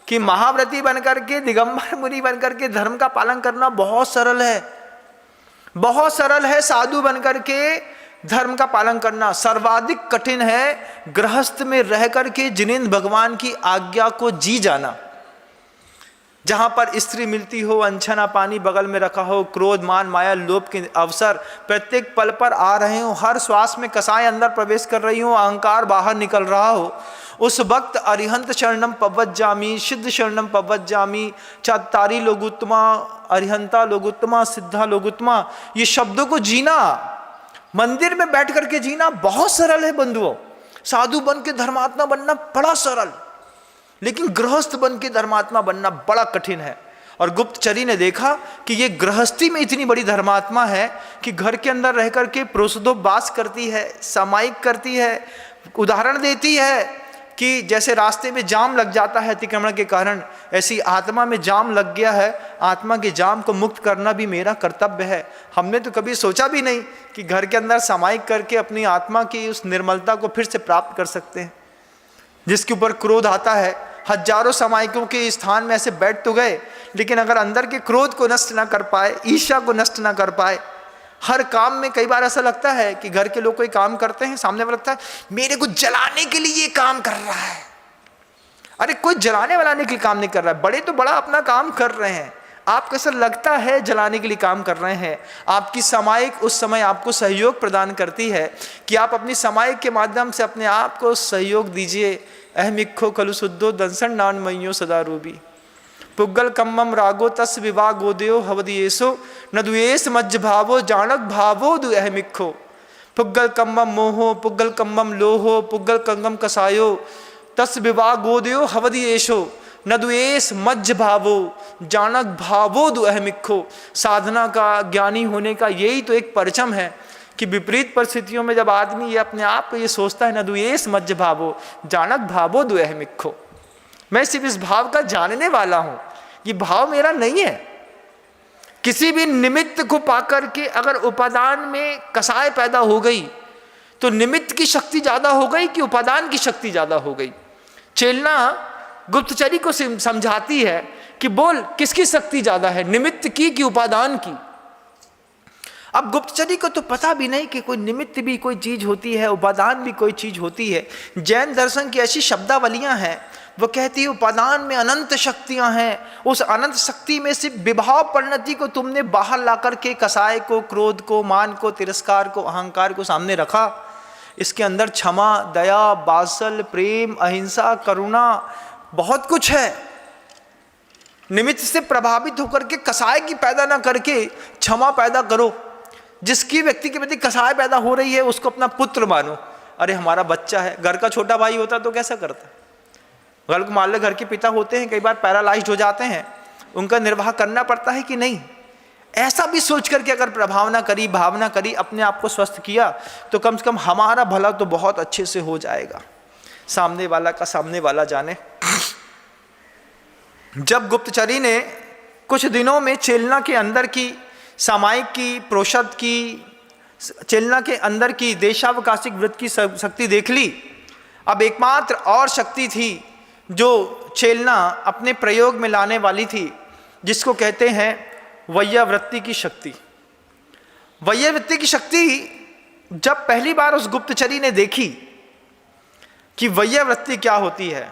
कि महाव्रती बनकर के, दिगंबर मुनि बनकर के धर्म का पालन करना बहुत सरल है, बहुत सरल है। साधु बनकर के धर्म का पालन करना सर्वाधिक कठिन है। गृहस्थ में रह करके जिनेंद्र भगवान की आज्ञा को जी जाना, जहां पर स्त्री मिलती हो, अनछना पानी बगल में रखा हो, क्रोध मान माया लोभ के अवसर प्रत्येक पल पर आ रहे हो, हर श्वास में कसाय अंदर प्रवेश कर रही हो, अहंकार बाहर निकल रहा हो, उस वक्त अरिहंत शरणम पवज्जामि, सिद्ध शरणम पवज्जामि, चातारी लोगुत्तमा, अरिहंता लोगुत्तमा, सिद्धा लोगुत्तमा, ये शब्दों को जीना, मंदिर में बैठ करके जीना बहुत सरल है बंधुओं। साधु बन के धर्मात्मा बनना बड़ा सरल, लेकिन गृहस्थ बन के धर्मात्मा बनना बड़ा कठिन है। और गुप्तचरी ने देखा कि ये गृहस्थी में इतनी बड़ी धर्मात्मा है कि घर के अंदर रह करके प्रोषदोपवास करती है, सामायिक करती है, उदाहरण देती है कि जैसे रास्ते में जाम लग जाता है अतिक्रमण के कारण, ऐसी आत्मा में जाम लग गया है, आत्मा के जाम को मुक्त करना भी मेरा कर्तव्य है। हमने तो कभी सोचा भी नहीं कि घर के अंदर सामायिक करके अपनी आत्मा की उस निर्मलता को फिर से प्राप्त कर सकते हैं। जिसके ऊपर क्रोध आता है, हजारों सामायिकों के स्थान में ऐसे बैठ तो गए, लेकिन अगर अंदर के क्रोध को नष्ट ना कर पाए, ईर्ष्या को नष्ट ना कर पाए, हर काम में कई बार ऐसा लगता है कि घर के लोग कोई काम करते हैं, सामने वाला लगता है मेरे को जलाने के लिए ये काम कर रहा है। अरे कोई जलाने वलाने के लिए काम नहीं कर रहा है, बड़े तो बड़ा अपना काम कर रहे हैं। आप कैसा लगता है जलाने के लिए काम कर रहे हैं। आपकी सामायिक उस समय आपको सहयोग प्रदान करती है कि आप अपनी सामायिक के माध्यम से अपने आप को सहयोग दीजिए। अहमिखो कलु शुद्धो दंसन नान मयो सदा रूबी पुग्गल कम्मम रागो तस् विवाह गोदेयो हवदियेसो न द्वेष मज्ज भावो जानक भावो दु अहमिखो पुग्गल कम्मम मोहो पुग्गल कम्मम लोहो पुग्गल कंगम कसायो तस् विवाह गोदेयो हवदियेसो न द्वेष मज्ज भावो जानक भावो दु अहमिखो। साधना का, ज्ञानी होने का यही तो एक परचम है कि विपरीत परिस्थितियों में जब आदमी ये अपने आप को ये सोचता है न द्वेष मज्ज भावो जानक भावो दु अहमिखो, मैं सिर्फ इस भाव का जानने वाला हूं, ये भाव मेरा नहीं है। किसी भी निमित्त को पाकर के अगर उपादान में कसाय पैदा हो गई तो निमित्त की शक्ति ज्यादा हो गई कि उपादान की शक्ति ज्यादा हो गई? चेलना गुप्तचरी को समझाती है कि बोल किसकी शक्ति ज्यादा है, निमित्त की कि उपादान की? अब गुप्तचरी को तो पता भी नहीं कि कोई निमित्त भी कोई चीज होती है, उपादान भी कोई चीज होती है। जैन दर्शन की ऐसी शब्दावलियां हैं, वो कहती है उपादान में अनंत शक्तियां हैं, उस अनंत शक्ति में से विभाव परिणति को तुमने बाहर ला करके कसाय को, क्रोध को, मान को, तिरस्कार को, अहंकार को सामने रखा। इसके अंदर क्षमा, दया, वात्सल, प्रेम, अहिंसा, करुणा बहुत कुछ है। निमित्त से प्रभावित होकर के कसाय की पैदा ना करके क्षमा पैदा करो। जिसकी व्यक्ति के प्रति कसाय पैदा हो रही है उसको अपना पुत्र मानो। अरे हमारा बच्चा है, घर का छोटा भाई होता तो कैसा करता? घर को मान लो घर के पिता होते हैं, कई बार पैरालाइज्ड हो जाते हैं, उनका निर्वाह करना पड़ता है कि नहीं? ऐसा भी सोच करके अगर प्रभावना करी, भावना करी, अपने आप को स्वस्थ किया, तो कम से कम हमारा भला तो बहुत अच्छे से हो जाएगा, सामने वाला का सामने वाला जाने। जब गुप्तचरी ने कुछ दिनों में चेलना के अंदर की सामायिक की, प्रोषद की, चेलना के अंदर की देशावकाशिक वृत्ति की शक्ति देख ली, अब एकमात्र और शक्ति थी जो चेलना अपने प्रयोग में लाने वाली थी, जिसको कहते हैं वैयावृत्ति की शक्ति। वैयावृत्ति की शक्ति जब पहली बार उस गुप्तचरी ने देखी कि वैयावृत्ति क्या होती है,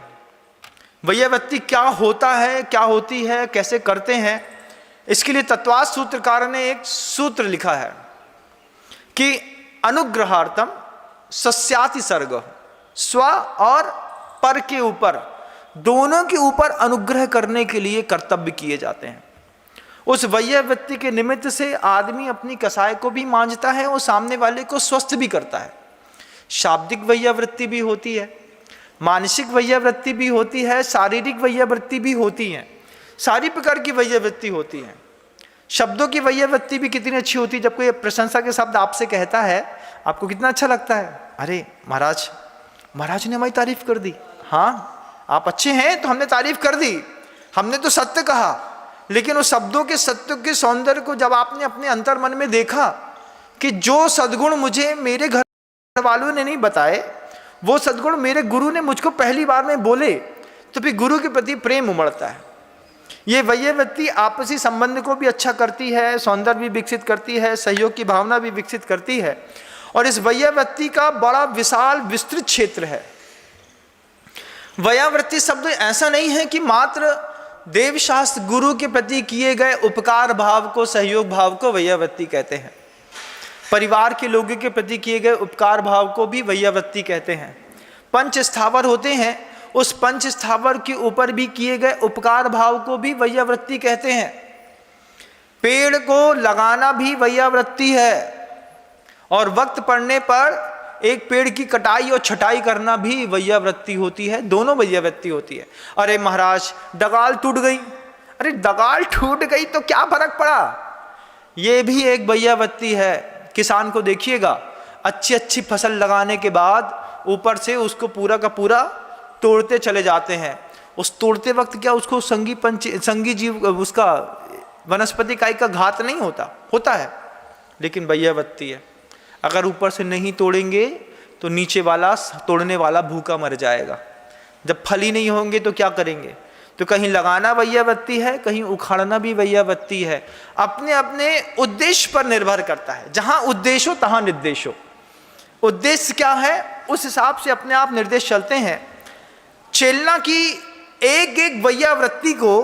वैयावृत्ति क्या होता है, क्या होती है, कैसे करते हैं, इसके लिए तत्वार्थ सूत्रकार ने एक सूत्र लिखा है कि अनुग्रहार्थम सस्याति सर्ग, स्व और पर के ऊपर, दोनों के ऊपर अनुग्रह करने के लिए कर्तव्य किए जाते हैं। उस वैयावृत्ति के निमित्त से आदमी अपनी कसाय को भी मांझता है और सामने वाले को स्वस्थ भी करता है। शाब्दिक वैयावृत्ति भी होती है, मानसिक वैयावृत्ति भी होती है, शारीरिक वैयावृत्ति भी होती है, सारी प्रकार की वैयावृत्ति होती है। शब्दों की वैयावृत्ति भी कितनी अच्छी होती है। जब कोई प्रशंसा के शब्द आपसे कहता है, आपको कितना अच्छा लगता है, अरे महाराज, महाराज ने हमारी तारीफ कर दी, हाँ आप अच्छे हैं तो हमने तारीफ कर दी, हमने तो सत्य कहा। लेकिन उस शब्दों के सत्य के सौंदर्य को जब आपने अपने अंतर मन में देखा कि जो सद्गुण मुझे मेरे घर वालों ने नहीं बताए, वो सद्गुण मेरे गुरु ने मुझको पहली बार में बोले, तो फिर गुरु के प्रति प्रेम उमड़ता है। ये वैयावृत्ति आपसी संबंध को भी अच्छा करती है, सौंदर्य भी विकसित करती है, सहयोग की भावना भी विकसित करती है। और इस वैयावृत्ति का बड़ा विशाल विस्तृत क्षेत्र है। वैयावृत्ति शब्द ऐसा नहीं है कि मात्र देवशास्त्र गुरु के प्रति किए गए उपकार भाव को, सहयोग भाव को वैयावृत्ति कहते हैं। परिवार के लोगों के प्रति किए गए उपकार भाव को भी वैयावृत्ति कहते हैं। पंच स्थावर होते हैं, उस पंच स्थावर के ऊपर भी किए गए उपकार भाव को भी वैयावृत्ति कहते हैं। पेड़ को लगाना भी वैयावृत्ति है, और वक्त पड़ने पर एक पेड़ की कटाई और छटाई करना भी वैयावृत्ति होती है। दोनों वैयावृत्ति होती है। अरे महाराज डगाल टूट गई, अरे डगाल टूट गई तो क्या फर्क पड़ा, ये भी एक वैयावृत्ति है। किसान को देखिएगा, अच्छी अच्छी फसल लगाने के बाद ऊपर से उसको पूरा का पूरा तोड़ते चले जाते हैं। उस तोड़ते वक्त क्या उसको संगी जीव, उसका वनस्पति इकाई का घात नहीं होता है, लेकिन वैयावृत्ति है। अगर ऊपर से नहीं तोड़ेंगे तो नीचे वाला तोड़ने वाला भूखा मर जाएगा। जब फल ही नहीं होंगे तो क्या करेंगे? तो कहीं लगाना वैयावृत्ति है, कहीं उखाड़ना भी वैयावृत्ति है। अपने अपने उद्देश्य पर निर्भर करता है। जहां उद्देश्य हो तहां निर्देश हो। उद्देश्य क्या है उस हिसाब से अपने आप निर्देश चलते हैं। चेलना की एक एक वैयावृत्ति को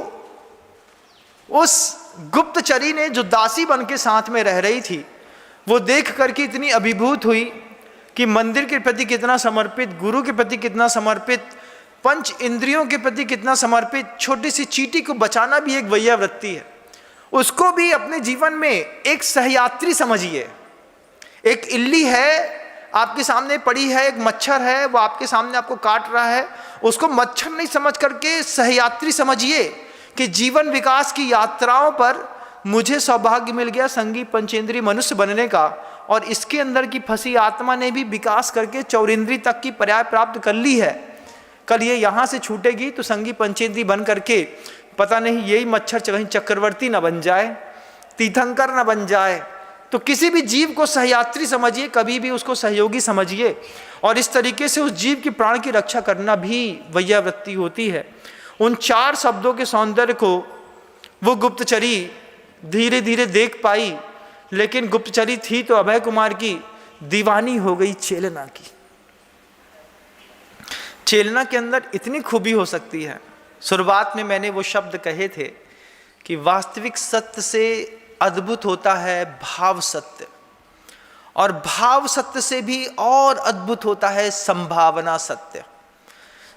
उस गुप्तचरी ने, जो दासी बन के साथ में रह रही थी, वो देख करके इतनी अभिभूत हुई कि मंदिर के प्रति कितना समर्पित, गुरु के प्रति कितना समर्पित, पंच इंद्रियों के प्रति कितना समर्पित। छोटी सी चींटी को बचाना भी एक वैयावृत्ति है। उसको भी अपने जीवन में एक सहयात्री समझिए। एक इल्ली है आपके सामने पड़ी है, एक मच्छर है वो आपके सामने आपको काट रहा है, उसको मच्छर नहीं समझ करके सहयात्री समझिए कि जीवन विकास की यात्राओं पर मुझे सौभाग्य मिल गया संगी पंचेंद्रीय मनुष्य बनने का, और इसके अंदर की फंसी आत्मा ने भी विकास करके चौरेंद्री तक की पर्याय प्राप्त कर ली है। कल ये यहाँ से छूटेगी तो संगी पंचेंद्रीय बन करके पता नहीं यही मच्छर कहीं चक्रवर्ती न बन जाए, तीर्थंकर न बन जाए, तो किसी भी जीव को सहयात्री समझिए, कभी भी उसको सहयोगी समझिए, और इस तरीके से उस जीव की प्राण की रक्षा करना भी वैयावृत्ति होती है। उन 4 शब्दों के सौंदर्य को वो गुप्तचरी धीरे धीरे देख पाई, लेकिन गुप्तचरी थी तो अभय कुमार की, दीवानी हो गई चेलना की। चेलना के अंदर इतनी खूबी हो सकती है। शुरुआत में मैंने वो शब्द कहे थे कि वास्तविक सत्य से अद्भुत होता है भाव सत्य, और भाव सत्य से भी और अद्भुत होता है संभावना सत्य।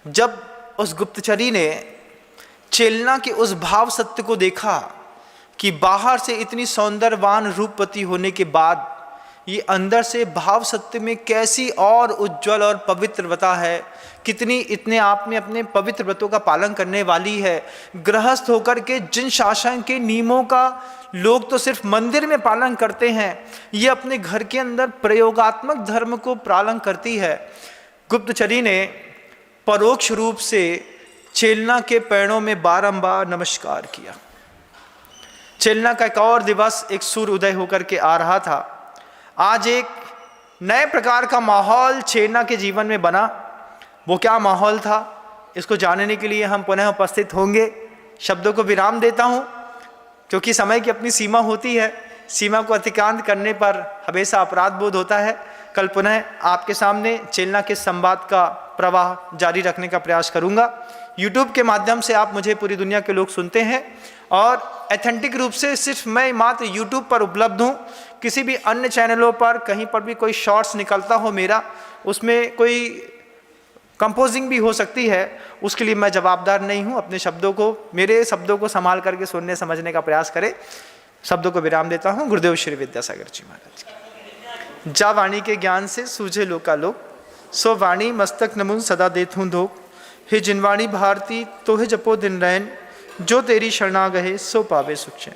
जब उस गुप्तचरी ने चेलना के उस भाव सत्य को देखा कि बाहर से इतनी सौंदर्यवान रूपवती होने के बाद ये अंदर से भाव सत्य में कैसी और उज्जवल और पवित्र व्रता है, कितनी इतने आप में अपने पवित्र व्रतों का पालन करने वाली है। गृहस्थ होकर के जिन शासन के नियमों का लोग तो सिर्फ मंदिर में पालन करते हैं, ये अपने घर के अंदर प्रयोगात्मक धर्म को पालन करती है। गुप्तचरी ने परोक्ष रूप से चेलना के पैरों में बारंबार नमस्कार किया। चेलना का एक और दिवस, एक सूर्य उदय होकर के आ रहा था। आज एक नए प्रकार का माहौल चेलना के जीवन में बना। वो क्या माहौल था, इसको जानने के लिए हम पुनः उपस्थित होंगे। शब्दों को विराम देता हूँ, क्योंकि समय की अपनी सीमा होती है। सीमा को अतिक्रांत करने पर हमेशा अपराध बोध होता है। कल पुनः आपके सामने चेलना के संवाद का प्रवाह जारी रखने का प्रयास करूँगा। YouTube के माध्यम से आप मुझे पूरी दुनिया के लोग सुनते हैं, और एथेंटिक रूप से सिर्फ मैं मात्र YouTube पर उपलब्ध हूँ। किसी भी अन्य चैनलों पर कहीं पर भी कोई शॉर्ट्स निकलता हो मेरा, उसमें कोई कंपोजिंग भी हो सकती है, उसके लिए मैं जवाबदार नहीं हूँ। अपने शब्दों को, मेरे शब्दों को संभाल करके सुनने समझने का प्रयास करें। शब्दों को विराम देता हूँ। गुरुदेव श्री विद्यासागर जी महाराज की। जा वाणी के ज्ञान से सूझे लोकालोक, सो वाणी मस्तक नमुन सदा देत हूँ धोख। हे जिनवाणी भारती तो हे जपो दिन रैन, जो तेरी शरणा गहे सो पावे सुख चैन।